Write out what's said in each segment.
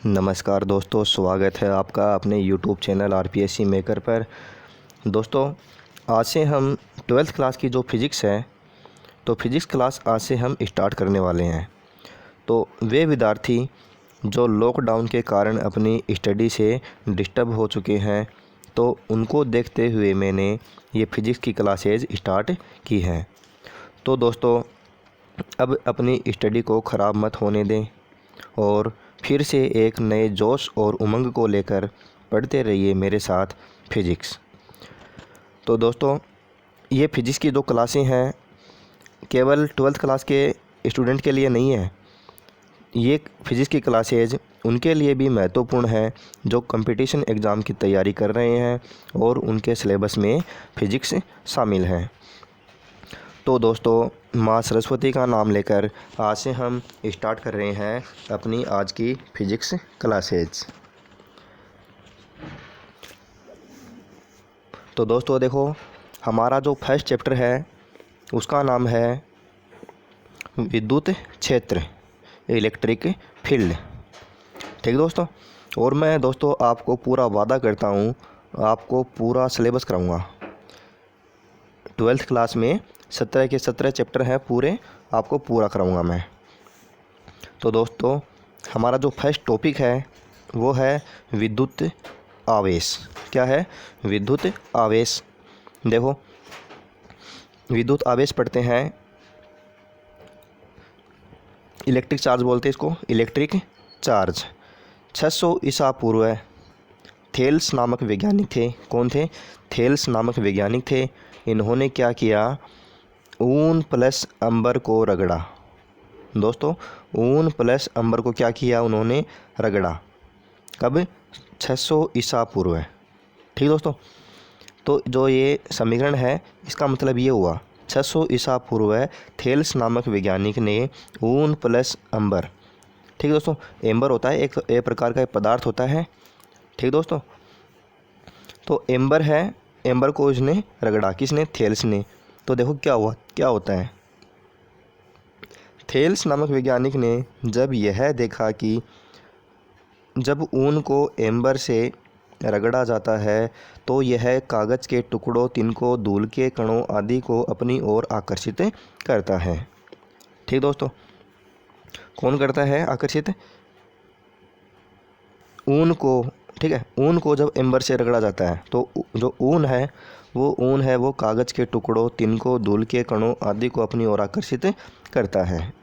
नमस्कार दोस्तों, स्वागत है आपका अपने YouTube चैनल आरपीएससी मेकर पर। दोस्तों, आज से हम 12th क्लास की जो फिज़िक्स है तो फिज़िक्स क्लास आज से हम स्टार्ट करने वाले हैं। तो वे विद्यार्थी जो लॉकडाउन के कारण अपनी स्टडी से डिस्टर्ब हो चुके हैं तो उनको देखते हुए मैंने ये फिज़िक्स की क्लासेज स्टार्ट की हैं। तो दोस्तों, अब अपनी स्टडी को ख़राब मत होने दें और फिर से एक नए जोश और उमंग को लेकर पढ़ते रहिए मेरे साथ फिज़िक्स। तो दोस्तों, ये फिज़िक्स की जो क्लासें हैं केवल 12th क्लास के स्टूडेंट के लिए नहीं है। ये फिज़िक्स की क्लासेज उनके लिए भी महत्वपूर्ण है जो कंपटीशन एग्ज़ाम की तैयारी कर रहे हैं और उनके सिलेबस में फ़िज़िक्स शामिल है। तो दोस्तों, माँ सरस्वती का नाम लेकर आज से हम स्टार्ट कर रहे हैं अपनी आज की फिज़िक्स क्लासेज। तो दोस्तों देखो, हमारा जो फर्स्ट चैप्टर है उसका नाम है विद्युत क्षेत्र, इलेक्ट्रिक फील्ड। ठीक दोस्तों, और मैं दोस्तों आपको पूरा वादा करता हूँ आपको पूरा सिलेबस कराऊँगा। 12th क्लास में 17 के 17 चैप्टर हैं पूरे, आपको पूरा कराऊंगा मैं। तो दोस्तों, हमारा जो फर्स्ट टॉपिक है वो है विद्युत आवेश। क्या है? विद्युत आवेश। देखो, विद्युत आवेश पढ़ते हैं, इलेक्ट्रिक चार्ज बोलते हैं इसको, इलेक्ट्रिक चार्ज। 600 ईसा पूर्व थेल्स नामक वैज्ञानिक थे। कौन थे? थेल्स नामक वैज्ञानिक थे। इन्होंने क्या किया? ऊन प्लस अंबर को रगड़ा। दोस्तों, ऊन प्लस अंबर को क्या किया? उन्होंने रगड़ा। कब? 600 ईसा पूर्व। ठीक दोस्तों, तो जो ये समीकरण है इसका मतलब ये हुआ 600 ईसा पूर्व थेल्स नामक वैज्ञानिक ने ऊन प्लस अंबर। ठीक दोस्तों, एम्बर होता है एक प्रकार का एक पदार्थ होता है। ठीक दोस्तों, तो एम्बर है, एम्बर को इसने रगड़ा। किसने? थेल्स ने। तो देखो क्या हुआ, क्या होता है। थेल्स नामक वैज्ञानिक ने जब यह देखा कि जब ऊन को एम्बर से रगड़ा जाता है तो यह कागज़ के टुकड़ों, तिनकों, धूल के कणों आदि को अपनी ओर आकर्षित करता है। ठीक दोस्तों, कौन करता है आकर्षित? ऊन को। ठीक है, ऊन को जब एम्बर से रगड़ा जाता है तो जो ऊन है वो कागज़ के टुकड़ों, तिनकों, धूल के कणों आदि को अपनी ओर आकर्षित करता है।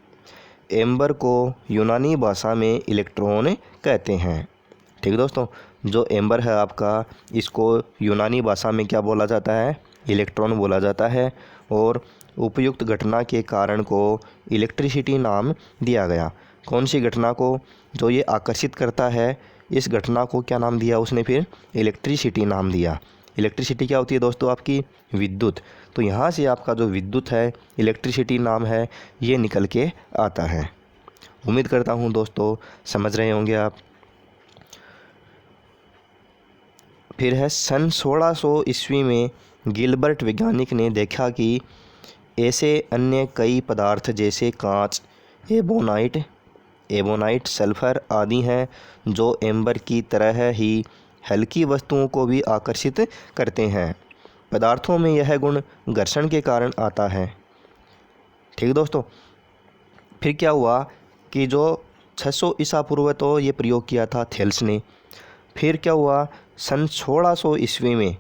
एम्बर को यूनानी भाषा में इलेक्ट्रॉन कहते हैं। ठीक दोस्तों, जो एम्बर है आपका, इसको यूनानी भाषा में क्या बोला जाता है? इलेक्ट्रॉन बोला जाता है। और उपयुक्त घटना के कारण को इलेक्ट्रिसिटी नाम दिया गया। कौन सी घटना को? जो ये आकर्षित करता है, इस घटना को क्या नाम दिया उसने? फिर इलेक्ट्रिसिटी नाम दिया। इलेक्ट्रिसिटी क्या होती है दोस्तों? आपकी विद्युत। तो यहाँ से आपका जो विद्युत है, इलेक्ट्रिसिटी नाम है, ये निकल के आता है। उम्मीद करता हूँ दोस्तों समझ रहे होंगे आप। फिर है सन 1600 ईस्वी में गिलबर्ट वैज्ञानिक ने देखा कि ऐसे अन्य कई पदार्थ जैसे कांच, एबोनाइट, सल्फर आदि हैं जो एम्बर की तरह ही हल्की वस्तुओं को भी आकर्षित करते हैं। पदार्थों में यह गुण घर्षण के कारण आता है। ठीक दोस्तों, फिर क्या हुआ कि जो 600 ईसा पूर्व तो ये प्रयोग किया था थेल्स ने। फिर क्या हुआ? सन 1600 ईस्वी में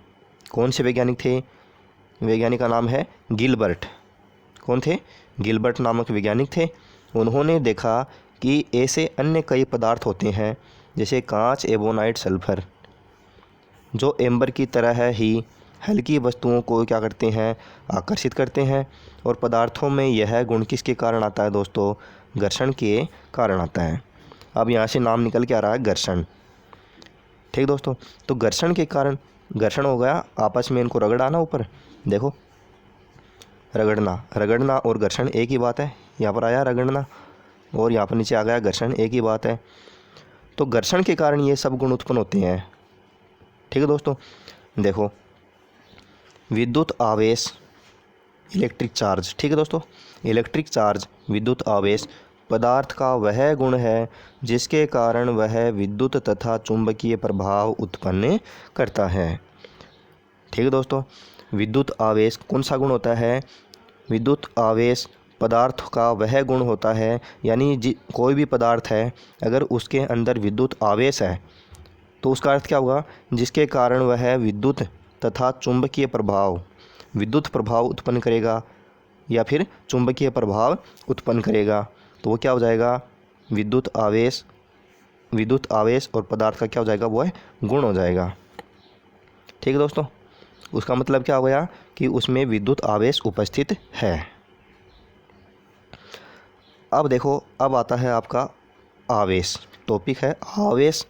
कौन से वैज्ञानिक थे? वैज्ञानिक का नाम है गिलबर्ट। कौन थे? गिलबर्ट नामक वैज्ञानिक थे। उन्होंने देखा कि ऐसे अन्य कई पदार्थ होते हैं जैसे कांच, एबोनाइट, सल्फर, जो एम्बर की तरह ही हल्की वस्तुओं को क्या करते हैं? आकर्षित करते हैं। और पदार्थों में यह गुण किसके कारण आता है दोस्तों? घर्षण के कारण आता है। अब यहाँ से नाम निकल के आ रहा है घर्षण। ठीक दोस्तों, तो घर्षण के कारण, घर्षण हो गया, आपस में इनको रगड़ा ना ऊपर। देखो, रगड़ना और घर्षण एक ही बात है। यहाँ पर आया रगड़ना और यहाँ पर नीचे आ गया घर्षण, एक ही बात है। तो घर्षण के कारण ये सब गुण उत्पन्न होते हैं। ठीक है दोस्तों, देखो, विद्युत आवेश, इलेक्ट्रिक चार्ज। ठीक है दोस्तों, इलेक्ट्रिक चार्ज, विद्युत आवेश पदार्थ का वह गुण है जिसके कारण वह विद्युत तथा चुंबकीय प्रभाव उत्पन्न करता है। ठीक है दोस्तों, विद्युत आवेश कौन सा गुण होता है? विद्युत आवेश पदार्थ का वह गुण होता है, यानी कोई भी पदार्थ है अगर उसके अंदर विद्युत आवेश है तो उसका अर्थ क्या होगा? जिसके कारण वह विद्युत तथा चुंबकीय प्रभाव, विद्युत प्रभाव उत्पन्न करेगा या फिर चुंबकीय प्रभाव उत्पन्न करेगा, तो वो क्या हो जाएगा? विद्युत आवेश। विद्युत आवेश और पदार्थ का क्या हो जाएगा? वो है गुण हो जाएगा। ठीक है दोस्तों, उसका मतलब क्या हो गया कि उसमें विद्युत आवेश उपस्थित है। अब देखो, अब आता है आपका आवेश। टॉपिक है आवेश।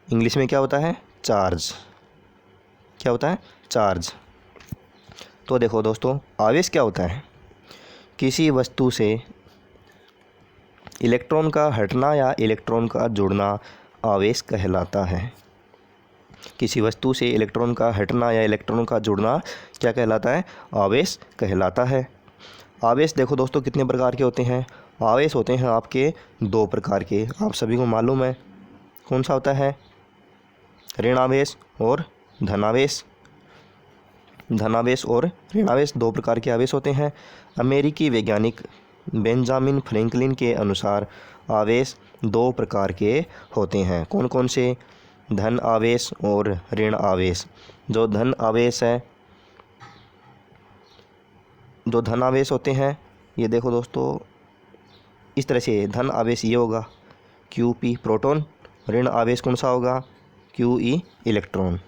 इंग्लिश में क्या होता है? चार्ज। क्या होता है? चार्ज। तो देखो दोस्तों, आवेश क्या होता है? किसी वस्तु से इलेक्ट्रॉन का हटना या इलेक्ट्रॉन का जुड़ना आवेश कहलाता है। किसी वस्तु से इलेक्ट्रॉन का हटना या इलेक्ट्रॉन का जुड़ना क्या कहलाता है? आवेश कहलाता है। आवेश देखो दोस्तों कितने प्रकार के होते हैं? आवेश होते हैं आपके दो प्रकार के, आप सभी को मालूम है। कौन सा होता है? ऋण आवेश और धनावेश। धनावेश और ऋणावेश दो प्रकार के आवेश होते हैं। अमेरिकी वैज्ञानिक बेंजामिन फ्रैंकलिन के अनुसार आवेश दो प्रकार के होते हैं। कौन कौन से? धन आवेश और ऋण आवेश। जो धन आवेश है, जो धन आवेश होते हैं, ये देखो दोस्तों इस तरह से, धन आवेश ये होगा QP प्रोटॉन, ऋण आवेश कौन सा होगा? QE electron.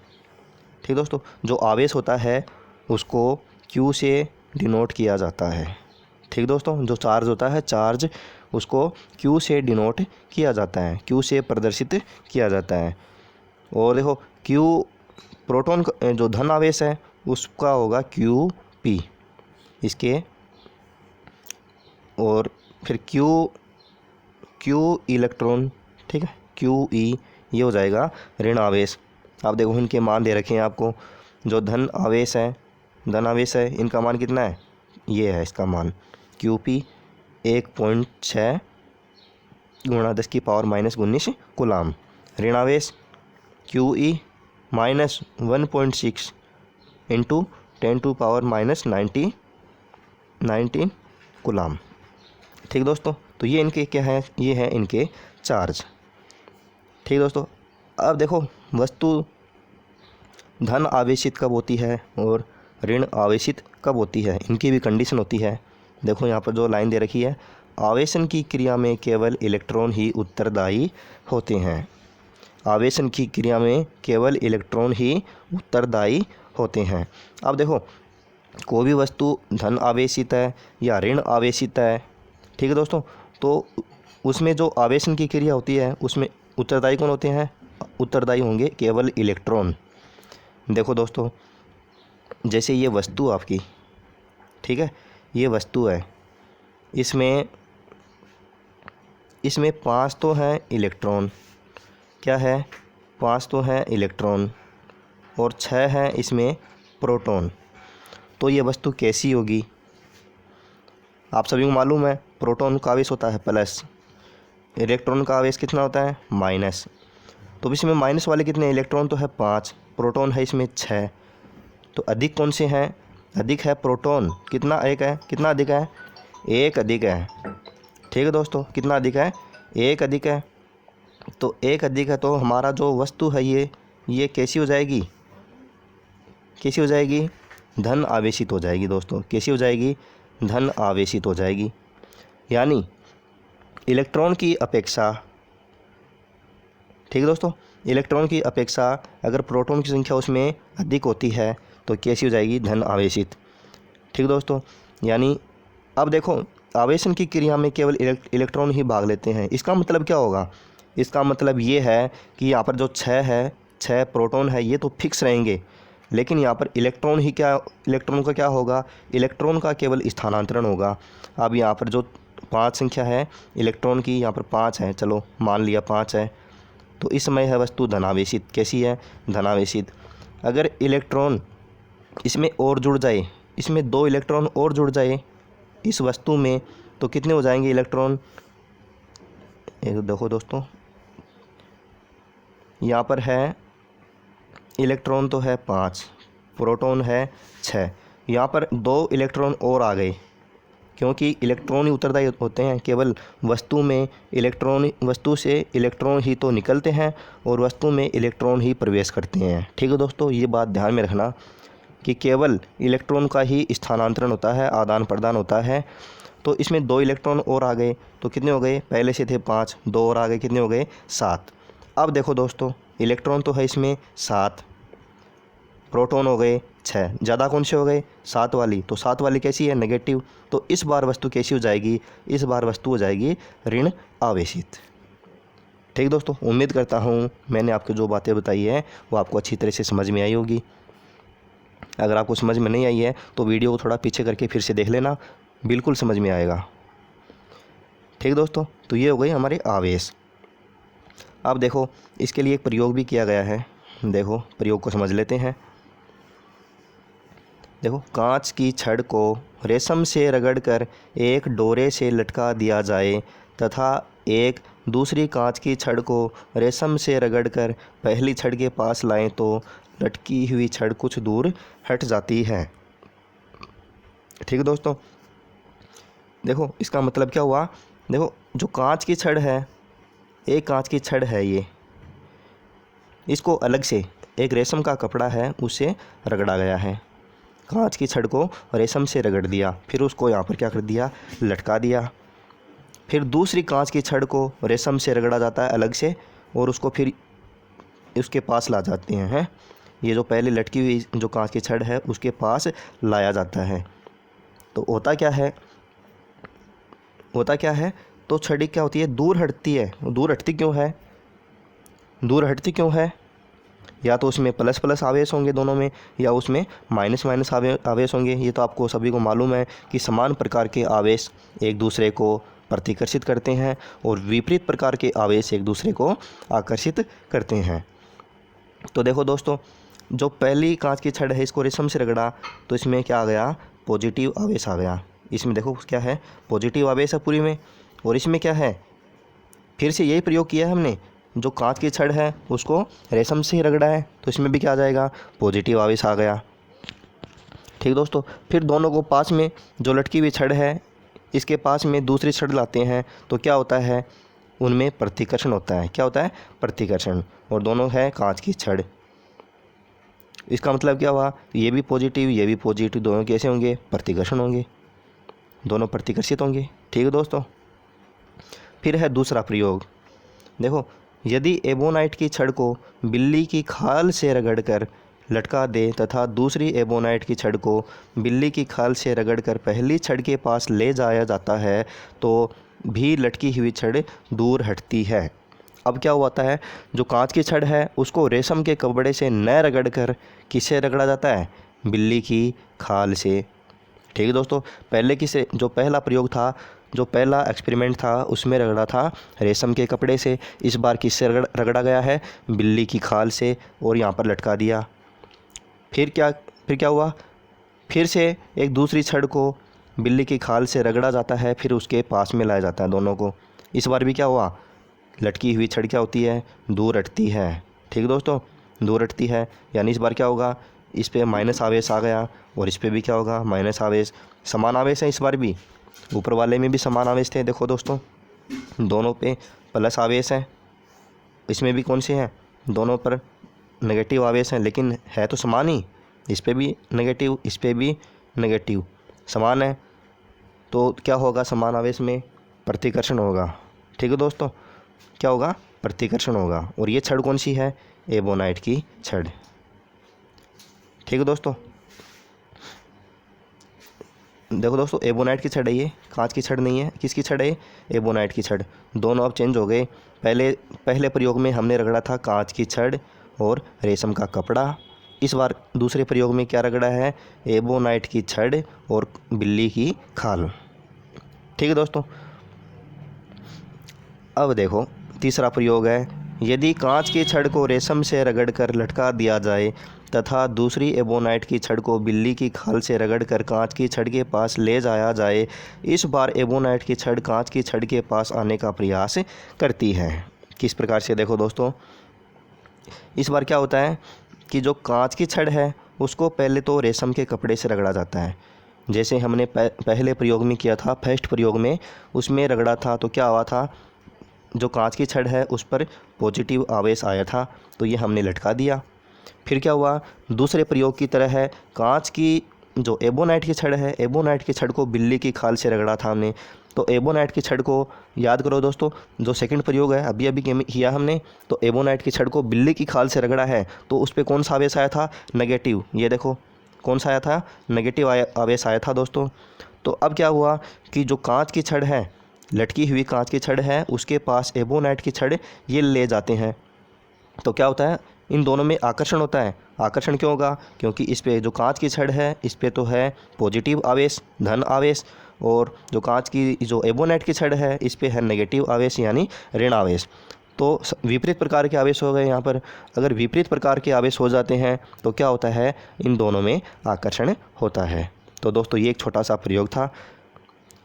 ठीक दोस्तों, जो आवेश होता है उसको Q से डिनोट किया जाता है। ठीक दोस्तों, जो चार्ज होता है, चार्ज उसको Q से डिनोट किया जाता है, Q से प्रदर्शित किया जाता है। और देखो Q प्रोटॉन जो धन आवेश है उसका होगा QP इसके, और फिर Q इलेक्ट्रॉन, ठीक है, QE ये हो जाएगा ऋण आवेश। आप देखो इनके मान दे रखे हैं आपको। जो धन आवेश है, धन आवेश है, इनका मान कितना है? ये है इसका मान QP 1.6 गुणा 10⁻⁻19 कूलाम। ऋण आवेश QE -1.6 इंटू 10⁻⁻19 कूलाम। ठीक दोस्तों, तो ये इनके क्या है? ये है इनके चार्ज। ठीक दोस्तों, अब देखो वस्तु धन आवेशित कब होती है और ऋण आवेशित कब होती है, इनकी भी कंडीशन होती है। देखो यहाँ पर जो लाइन दे रखी है, आवेशन की क्रिया में केवल इलेक्ट्रॉन ही उत्तरदायी होते हैं। आवेशन की क्रिया में केवल इलेक्ट्रॉन ही उत्तरदायी होते हैं। अब देखो कोई भी वस्तु धन आवेशित है या ऋण आवेशित है, ठीक है दोस्तों, तो उसमें जो आवेशन की क्रिया होती है उसमें उत्तरदायी कौन होते हैं? उत्तरदायी होंगे केवल इलेक्ट्रॉन। देखो दोस्तों, जैसे ये वस्तु आपकी, ठीक है, ये वस्तु है, इसमें 5 तो हैं इलेक्ट्रॉन। क्या है? 5 तो हैं इलेक्ट्रॉन और 6 हैं इसमें प्रोटॉन। तो ये वस्तु कैसी होगी? आप सभी को मालूम है प्रोटॉन का आवेश होता है प्लस, इलेक्ट्रॉन का आवेश कितना होता है? माइनस। तो इसमें माइनस वाले कितने? इलेक्ट्रॉन तो है 5, प्रोटॉन है इसमें 6। तो अधिक कौन से हैं? अधिक है प्रोटॉन। कितना एक है? कितना अधिक है? 1 अधिक है। ठीक है दोस्तों, कितना अधिक है? 1 अधिक है। तो 1 अधिक है तो हमारा जो वस्तु है ये कैसी हो जाएगी? कैसी हो जाएगी? धन आवेशित हो जाएगी दोस्तों। कैसी हो जाएगी? धन आवेशित हो जाएगी। यानी इलेक्ट्रॉन की अपेक्षा, ठीक है दोस्तों, इलेक्ट्रॉन की अपेक्षा अगर प्रोटॉन की संख्या उसमें अधिक होती है तो कैसी हो जाएगी? धन आवेशित। ठीक दोस्तों, यानी अब देखो आवेशन की क्रिया में केवल इलेक्ट्रॉन ही भाग लेते हैं। इसका मतलब क्या होगा? इसका मतलब ये है कि यहाँ पर जो 6 प्रोटॉन है ये तो फिक्स रहेंगे, लेकिन यहाँ पर इलेक्ट्रॉन ही क्या, इलेक्ट्रॉन का क्या होगा? इलेक्ट्रॉन का केवल स्थानांतरण होगा। अब यहाँ पर जो 5 संख्या है इलेक्ट्रॉन की, यहाँ पर 5 है, चलो मान लिया 5 है, तो इस समय है वस्तु धनावेशित। कैसी है? धनावेशित। अगर इलेक्ट्रॉन इसमें और जुड़ जाए, इसमें 2 इलेक्ट्रॉन और जुड़ जाए इस वस्तु में, तो कितने हो जाएंगे इलेक्ट्रॉन? एक देखो दोस्तों, यहाँ पर है इलेक्ट्रॉन तो है 5, प्रोटॉन है 6। यहाँ पर 2 इलेक्ट्रॉन और आ गए, क्योंकि इलेक्ट्रॉन ही उत्तरदायी होते हैं। केवल वस्तु में इलेक्ट्रॉन, वस्तु से इलेक्ट्रॉन ही तो निकलते हैं और वस्तु में इलेक्ट्रॉन ही प्रवेश करते हैं। ठीक है दोस्तों, ये बात ध्यान में रखना कि केवल इलेक्ट्रॉन का ही स्थानांतरण होता है, आदान प्रदान होता है। तो इसमें 2 इलेक्ट्रॉन और आ गए, तो कितने हो गए? पहले से थे 5, 2 और आ गए, कितने हो गए? 7। अब देखो दोस्तों, इलेक्ट्रॉन तो है इसमें 7, प्रोटॉन हो गए 6, ज़्यादा कौन से हो गए? 7 वाली। तो 7 वाली कैसी है? नेगेटिव। तो इस बार वस्तु कैसी हो जाएगी? इस बार वस्तु हो जाएगी ऋण आवेशित। ठीक दोस्तों, उम्मीद करता हूँ मैंने आपको जो बातें बताई है वो आपको अच्छी तरह से समझ में आई होगी। अगर आपको समझ में नहीं आई है तो वीडियो को थोड़ा पीछे करके फिर से देख लेना, बिल्कुल समझ में आएगा। ठीक दोस्तों, तो ये हो गई हमारे आवेश। अब देखो, इसके लिए एक प्रयोग भी किया गया है। देखो, प्रयोग को समझ लेते हैं। देखो, कांच की छड़ को रेशम से रगड़कर एक डोरे से लटका दिया जाए तथा एक दूसरी कांच की छड़ को रेशम से रगड़कर पहली छड़ के पास लाएं तो लटकी हुई छड़ कुछ दूर हट जाती है। ठीक है दोस्तों, देखो इसका मतलब क्या हुआ? देखो, जो कांच की छड़ है, एक कांच की छड़ है ये, इसको अलग से एक रेशम का कपड़ा है उससे रगड़ा गया है। कांच की छड़ को रेशम से रगड़ दिया, फिर उसको यहाँ पर क्या कर दिया? लटका दिया। फिर दूसरी कांच की छड़ को रेशम से रगड़ा जाता है अलग से और उसको फिर उसके पास ला जाते हैं। ये जो पहले लटकी हुई जो कांच की छड़ है उसके पास लाया जाता है। तो होता क्या है? तो छड़ी क्या होती है? दूर हटती है। दूर हटती क्यों है? दूर हटती क्यों है? या तो उसमें प्लस प्लस आवेश होंगे दोनों में, या उसमें माइनस माइनस आवेश होंगे। ये तो आपको सभी को मालूम है कि समान प्रकार के आवेश एक दूसरे को प्रतिकर्षित करते हैं और विपरीत प्रकार के आवेश एक दूसरे को आकर्षित करते हैं। तो देखो दोस्तों, जो पहली कांच की छड़ है इसको रेशम से रगड़ा तो इसमें क्या आ गया? पॉजिटिव आवेश आ गया। इसमें देखो क्या है? पॉजिटिव आवेश है पूरी में। और इसमें क्या है? फिर से यही प्रयोग किया है हमने, जो कांच की छड़ है उसको रेशम से ही रगड़ा है तो इसमें भी क्या आ जाएगा? पॉजिटिव आवेश आ गया। ठीक दोस्तों, फिर दोनों को पास में जो लटकी हुई छड़ है इसके पास में दूसरी छड़ लाते हैं तो क्या होता है? उनमें प्रतिकर्षण होता है। क्या होता है? प्रतिकर्षण। और दोनों है कांच की छड़। इसका मतलब क्या हुआ? ये भी पॉजिटिव, ये भी पॉजिटिव, दोनों कैसे होंगे? प्रतिकर्षण होंगे, दोनों प्रतिकर्षित होंगे। ठीक है दोस्तों, फिर है दूसरा प्रयोग। देखो, यदि एबोनाइट की छड़ को बिल्ली की खाल से रगड़कर लटका दे तथा दूसरी एबोनाइट की छड़ को बिल्ली की खाल से रगड़कर पहली छड़ के पास ले जाया जाता है तो भी लटकी हुई छड़ दूर हटती है। अब क्या होता है? जो कांच की छड़ है उसको रेशम के कपड़े से न रगड़कर किससे रगड़ा जाता है? बिल्ली की खाल से। ठीक है दोस्तों, पहले किसे, जो पहला प्रयोग था, जो पहला एक्सपेरिमेंट था उसमें रगड़ा था रेशम के कपड़े से। इस बार किससे रगड़ा गया है? बिल्ली की खाल से, और यहाँ पर लटका दिया। फिर क्या हुआ? फिर से एक दूसरी छड़ को बिल्ली की खाल से रगड़ा जाता है, फिर उसके पास में लाया जाता है दोनों को। इस बार भी क्या हुआ? लटकी हुई छड़ क्या होती है? दूर हटती है। ठीक दोस्तों, दूर हटती है, यानी इस बार क्या होगा? इस पे माइनस आवेश आ गया और इस पे भी क्या होगा? माइनस आवेश। समान आवेश है इस बार भी, ऊपर वाले में भी समान आवेश थे। देखो दोस्तों, दोनों पे प्लस आवेश है, इसमें भी कौन से हैं? दोनों पर नेगेटिव आवेश हैं, लेकिन है तो समान ही। इस पे भी नेगेटिव, इस पे भी नेगेटिव, समान है। तो क्या होगा? समान आवेश में प्रतिकर्षण होगा। ठीक है दोस्तों, क्या होगा? प्रतिकर्षण होगा। और ये छड़ कौन सी है? एबोनाइट की छड़। ठीक है दोस्तों, देखो दोस्तों, एबोनाइट की छड़ है ये, कांच की छड़ नहीं है। किसकी छड़ है? एबोनाइट की छड़। दोनों अब चेंज हो गए। पहले प्रयोग में हमने रगड़ा था कांच की छड़ और रेशम का कपड़ा। इस बार दूसरे प्रयोग में क्या रगड़ा है? एबोनाइट की छड़ और बिल्ली की खाल। ठीक है दोस्तों, अब देखो तीसरा प्रयोग है। यदि कांच की छड़ को रेशम से रगड़कर लटका दिया जाए तथा दूसरी एबोनाइट की छड़ को बिल्ली की खाल से रगड़कर कांच की छड़ के पास ले जाया जाए। इस बार एबोनाइट की छड़ कांच की छड़ के पास आने का प्रयास करती है। किस प्रकार से, देखो दोस्तों, इस बार क्या होता है कि जो कांच की छड़ है उसको पहले तो रेशम के कपड़े से रगड़ा जाता है। जैसे हमने पहले प्रयोग में किया था, फर्स्ट प्रयोग में, उसमें रगड़ा था तो क्या हुआ था, जो कांच की छड़ है उस पर पॉजिटिव आवेश आया था, तो ये हमने लटका दिया। फिर क्या हुआ, दूसरे प्रयोग की तरह है, कांच की जो एबोनाइट की छड़ है, एबोनाइट की छड़ को बिल्ली की खाल से रगड़ा था हमने। तो एबोनाइट की छड़ को याद करो दोस्तों, जो सेकंड प्रयोग है अभी अभी किया हमने, तो एबोनाइट की छड़ को बिल्ली की खाल से रगड़ा है, तो उस पर कौन सा आवेश आया था, नेगेटिव। ये देखो कौन सा आया था, नेगेटिव आवेश आया था दोस्तों। तो अब क्या हुआ कि जो कांच की छड़ है, लटकी हुई कांच की छड़ है, उसके पास एबोनाइट की छड़ ये ले जाते हैं, तो क्या होता है, इन दोनों में आकर्षण होता है। आकर्षण क्यों होगा, क्योंकि इस पे जो कांच की छड़ है इस पे तो है पॉजिटिव आवेश, धन आवेश, और जो कांच की जो एबोनाइट की छड़ है इस पे है नेगेटिव आवेश यानी ऋण आवेश। तो विपरीत प्रकार के आवेश हो गए यहाँ पर। अगर विपरीत प्रकार के आवेश हो जाते हैं तो क्या होता है, इन दोनों में आकर्षण होता है। तो दोस्तों ये एक छोटा सा प्रयोग था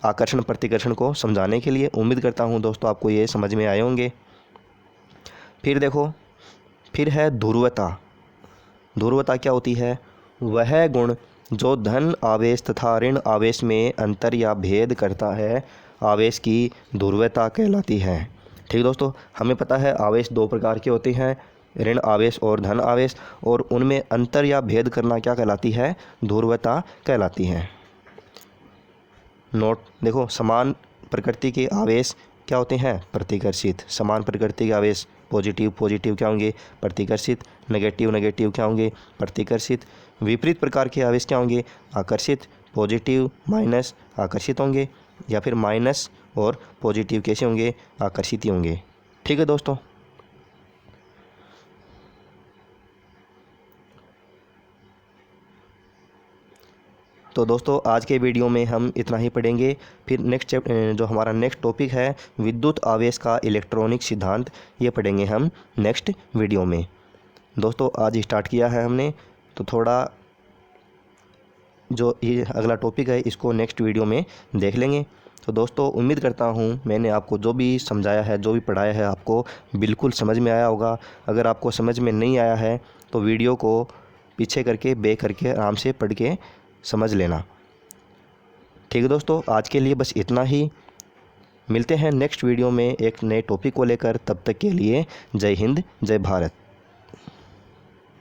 आकर्षण प्रतिकर्षण को समझाने के लिए। उम्मीद करता हूँ दोस्तों आपको ये समझ में आए होंगे। फिर देखो, फिर है ध्रुवता। ध्रुवता क्या होती है, वह गुण जो धन आवेश तथा ऋण आवेश में अंतर या भेद करता है, आवेश की ध्रुवता कहलाती है। ठीक दोस्तों, हमें पता है आवेश दो प्रकार के होते हैं, ऋण आवेश और धन आवेश, और उनमें अंतर या भेद करना क्या कहलाती है, ध्रुवता कहलाती है। नोट देखो, समान प्रकृति के आवेश क्या होते हैं, प्रतिकर्षित। समान प्रकृति के आवेश पॉजिटिव पॉजिटिव क्या होंगे, प्रतिकर्षित। नेगेटिव नेगेटिव क्या होंगे, प्रतिकर्षित। विपरीत प्रकार के आवेश क्या होंगे, आकर्षित। पॉजिटिव माइनस आकर्षित होंगे, या फिर माइनस और पॉजिटिव कैसे होंगे, आकर्षित ही होंगे। ठीक है दोस्तों। तो दोस्तों आज के वीडियो में हम इतना ही पढ़ेंगे। फिर नेक्स्ट जो हमारा नेक्स्ट टॉपिक है विद्युत आवेश का इलेक्ट्रॉनिक सिद्धांत, ये पढ़ेंगे हम नेक्स्ट वीडियो में। दोस्तों आज स्टार्ट किया है हमने, तो थोड़ा जो ये अगला टॉपिक है इसको नेक्स्ट वीडियो में देख लेंगे। तो दोस्तों उम्मीद करता हूँ मैंने आपको जो भी समझाया है, जो भी पढ़ाया है, आपको बिल्कुल समझ में आया होगा। अगर आपको समझ में नहीं आया है तो वीडियो को पीछे करके बैक करके आराम से पढ़ के समझ लेना। ठीक है दोस्तों, आज के लिए बस इतना ही। मिलते हैं नेक्स्ट वीडियो में एक नए टॉपिक को लेकर। तब तक के लिए जय हिंद, जय भारत।